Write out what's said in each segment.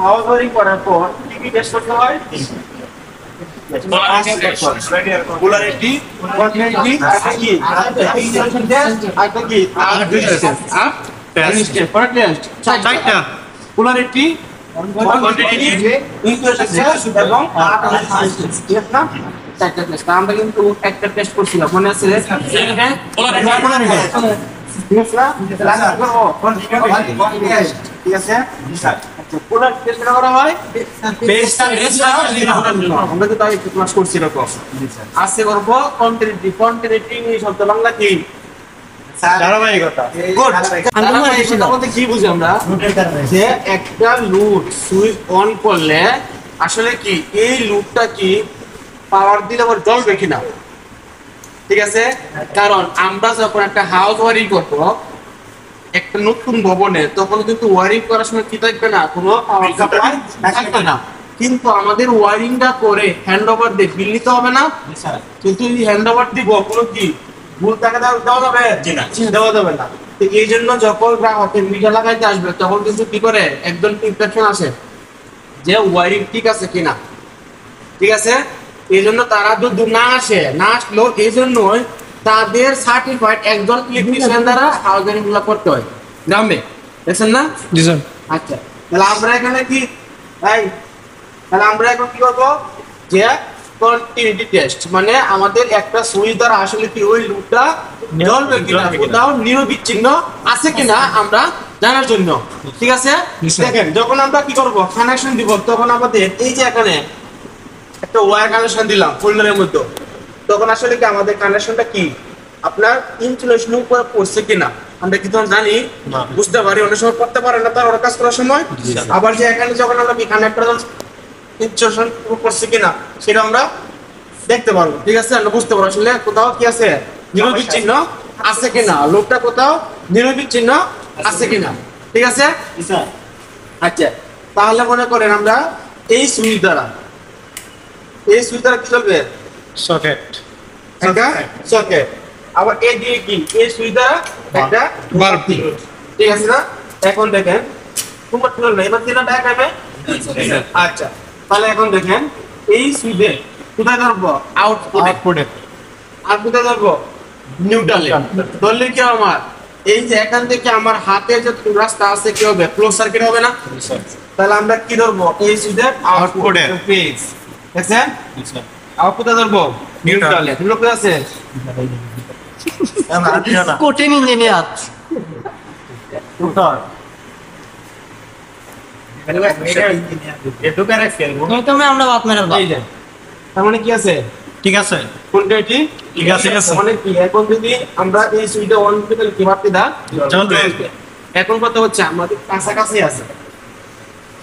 House wiring করার পর কি কি টেস্ট করতে হয়? পোলারিটি, কন্টিনিউটি, কি ইনসুলেশন টেস্ট, আর কি চারটা পোলারিটি, কন্টিনিউটি, ইনসুলেশন টেস্ট এবং ঠিক না? চারটা টেস্ট। আমরা কিন্তু একটা টেস্ট করছিলাম মনে আছে? হ্যাঁ পোলারিটি ঠিক আছে। পোলার টেস্ট করা হয় আমরা তো তাই ক্লাস করছি এরকম। আজকে করব কন্টিনিউটি। কন্টিনিউটি শব্দ বাংলা কি? ধারাবাহিকতা। গুড। ধারাবাহিকতা বলতে কি বুঝি আমরা? যে একটা লুপ সুইচ অন করলে আসলে কি এই লুপটা কি পাওয়ার দিলে আবার জ্বলবে কিনা, ঠিক আছে? কারণ আমরা যখন একটা হাউস ওয়ারিং করব একটা নতুন ভবনে, তখন কিন্তু ওয়ারিং করার সময় কি থাকবে না, কোনো পাওয়ার সাপ্লাই থাকবে না। কিন্তু আমাদের ওয়ারিংটা করে হ্যান্ড ওভার দিয়ে বিল নিতে হবে না? কিন্তু এই হ্যান্ড ওভার দিব কোনো কি ভুল টাকা দেওয়া যাবে? দেওয়া যাবে না। তো এই জন্য যখন গ্রাহকের মিটার লাগাইতে আসবে তখন কিন্তু কি করে একজন ইনস্পেকশন আসে যে ওয়ারিং ঠিক আছে কিনা, ঠিক আছে? এই জন্য তারা যদি না আসলো এই জন্যই তাদের সার্টিফাইড একজন ইলেকট্রিশিয়ান দ্বারা হাউস ওয়ারিং গুলো করতে হয় গ্রামে, দেখছেন না? জি স্যার। আচ্ছা, তাহলে আমরা এখানে কি তাহলে আমরা এখন কি করবো যে কন্টিনিউটি টেস্ট, মানে আমাদের একটা সুইচ দ্বারা আসলে কি ওই লুপটা জ্বলবে কিনা, কোথাও নিরবিচ্ছিন্ন আছে কিনা আমরা জানার জন্য, ঠিক আছে? দেখেন যখন আমরা কি করবো কানেকশন দিব তখন আমাদের এই যে এখানে একটা ওয়্যার কানেকশন দিলাম ফোল্ডারের মধ্যে, তখন আসলে কি আমাদের কানেকশনটা কি আপনার ইনসুলেশন উপর পড়ছে কিনা আমরা কি তখন জানি, বুঝতে পারি। অনেক সময় করতে পারে না তার কাজ করার সময়। আবার যে এখানে যখন আমরা কানেক্টর ইনসুলেশন করছে কিনা সেটা আমরা দেখতে পারবো, ঠিক আছে? আমরা বুঝতে পারবো আসলে কোথাও কি আছে নিরবিচ্ছিন্ন আছে কিনা, লোকটা কোথাও নিরবিচ্ছিন্ন আছে কিনা, ঠিক আছে? আচ্ছা, তাহলে মনে করেন আমরা এই সুইচ দ্বারা কি চলবে? Socket, socket. আবার এই দিয়ে কি এই সুইচ দ্বারা একটা বাল্ব, ঠিক আছে না? এখন দেখেন তোমার চলবে এবার দিনা দেখাবে। আচ্ছা, তাহলে এখন দেখেন এই সুইচে কোথায় ধরবো? আউটপুটে। আর কোথায় ধরবো? নিউট্রালে। ধরলে কি আমার এই যে এখান থেকে আমার হাতের যে রাস্তা আছে কি হবে? ক্লোজ সার্কিট হবে না? তাহলে আমরা কি ধরবো? এই সুইচের আউটপুটে ফেজ, দেখছেন? আউটপুটে ধরবো নিউট্রালে। লোক আছে কঠিন ইঞ্জিনিয়ার আমরা বাত মেরার তার মানে কি আছে? ঠিক আছে, কন্টিনিউটি ঠিক আছে। মানে কি এখন যদি আমরা এই সুইচটা অন করে কি মারতে দা চলবে। এখন কথা হচ্ছে আমাদের কাছাকাছি আছে,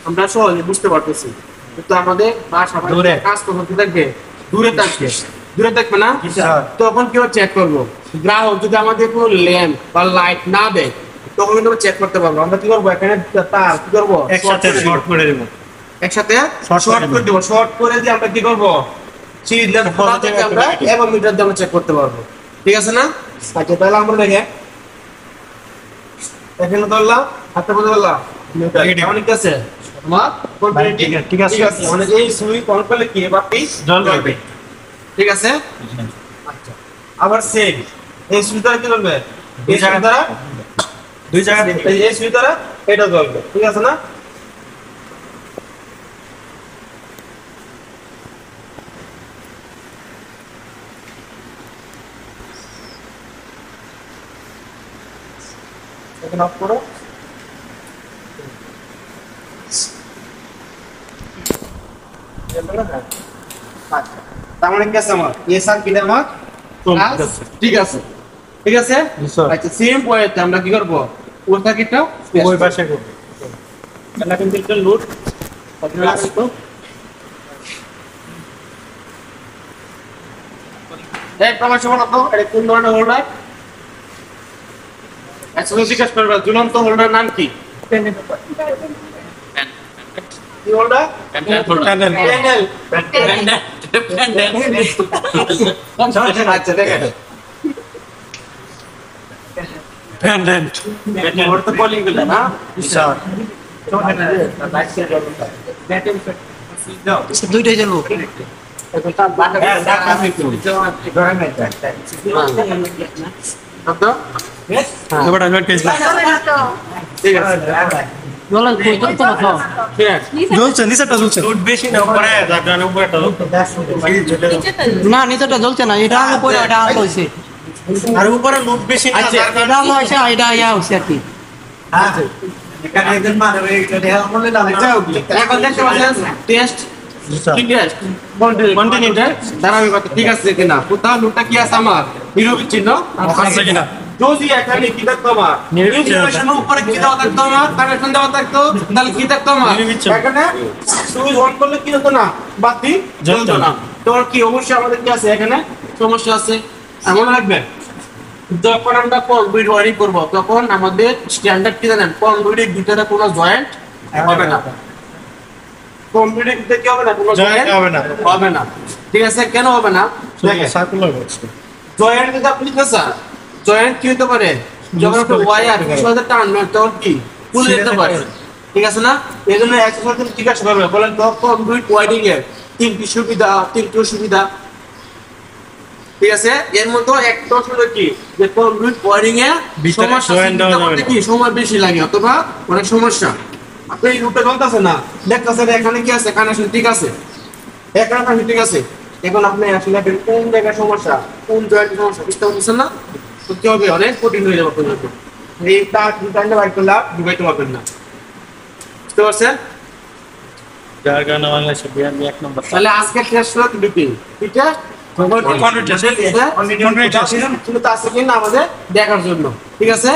আমরা সহজে বুঝতে পারতেছি, কিন্তু আমাদের বাসা দূরে কাজ করতে থাকবে, দূরে থাকবে না? তখন কি চেক করবো? গ্রাহক যদি আমাদের কোনো ল্যাম্প বা লাইট না দেয় তখন কিন্তু চেক করতে পারবো। আমরা কি করবো? এখানে তার কি করবো? একসাথে শর্ট করে দেবো, শর্ট করে দিয়ে আমরা কি করবো? সিরিজ ল্যাম্প খোলা থেকে আমরা এবং মিটার দিয়ে আমরা চেক করতে পারবো, ঠিক আছে না? আচ্ছা, তাহলে আমরা দেখে এখানে ধরলাম, হাতে বলে ধরলাম অনেক আছে আমার কন্টিনিউটি, ঠিক আছে? মানে এই সুইচ অন করলে কি বাতি জ্বলবে, ঠিক আছে? আচ্ছা, আবার সেম এই সুইচ দ্বারা কি জ্বলবে? এই জায়গা দ্বারা দুই জায়গা এই সুইচ দ্বারা এটা জ্বলবে, ঠিক আছে না? এখন অফ করো। আচ্ছা, তার মানে কি আছে আমার এই সার্কিট আমার ঠিক আছে, ঠিক আছে? আচ্ছা, সেম পয়েন্টে আমরা কি করব? ওই সার্কিটটা ওই পাশে করব। এটা কিন্তু একটা লোড আপনারা আসতো এই প্রমাণ তো এটা কোন ধরনের হোল্ডার? আচ্ছা, জিজ্ঞেস করবা ঝুলন্ত হোল্ডার নাম কি? কি হোল্ডার? প্যানেল। আচ্ছা, দেখেন প্যানেল ওর তো কলিং গুলো না স্যার, দুইটাই চলবো ঠিক আছে বলো কই তো খাও ঠিক আছে জ্বলছে নিচেটা জ্বলছে দুধ বেশি না উপরে জায়গার উপরেটা না নিচেটা জ্বলছে না এটা আমি পরে এটা আলো হইছে আর উপরে দুধ বেশি না আচ্ছা এটা আলো হইছে এটা ইয়া হইছে আর কি এখন দেখতে পাচ্ছেন টেস্ট ঠিক আছে কন্টিনিউটা ধারাবাহিকতা ঠিক আছে কিনা কোথাও লুটটা কি আছে আমার বিরোধী চিহ্ন আছে কিনা যদি এখানে কি থাকতো আমার ইনফরমেশনের উপরে কি দেওয়া থাকতো আমার কানেকশন দেওয়া থাকতো তাহলে কি থাকতো আমার এখানে সুইচ অন করলে কি হতো না বাতি জ্বলতো না তোর কি অবশ্যই আমাদের কি আছে এখানে সমস্যা আছে এমন লাগবে যখন আমরা কনক্রিট ওয়ারিং করব তখন আমাদের স্ট্যান্ডার্ড কি জানেন কনক্রিটের ভিতরে কোনো জয়েন্ট হবে না কনক্রিটের ভিতরে কি হবে না কোনো জয়েন্ট হবে না ঠিক আছে কেন হবে না দেখেন সার্কুলার বক্স জয়েন্ট যদি আপনি চান জয়েন্ট কি হতে পারে যখন একটা ওয়্যার সাথে টানবেন তখন কি খুলে যেতে পারে ঠিক আছে না এই জন্য এক্সারসাইজ ঠিক আছে করবে বলেন তো কনক্রিট ওয়ারিং এর তিনটি সুবিধা ঠিক আছে এর মধ্যে একটা হলো কি যে কনক্রিট ওয়্যারিং এ সমস্যা কি সময় বেশি লাগে অথবা অনেক সমস্যা আপনি এই রুটে চলতেছে না দেখতেছেন এখানে কি আছে কানেকশন ঠিক আছে এখানে ঠিক আছে এখন আপনি আসলে কোন জায়গায় সমস্যা কোন জয়েন্টের সমস্যা বুঝতে পারছেন না তো কি হবে অনেক কঠিন হয়ে যাবে আপনার জন্য এই তার ডিজাইনটা বাইর করলে ঢুকাইতে পারবেন না বুঝতে পারছেন যার কারণে বাংলাদেশে বিআরবি 1 নম্বর তাহলে আজকে টেস্ট হলো দুটি ঠিক আছে কনক্রিট টেস্ট আছে কিনা আমাদের দেখার জন্য ঠিক আছে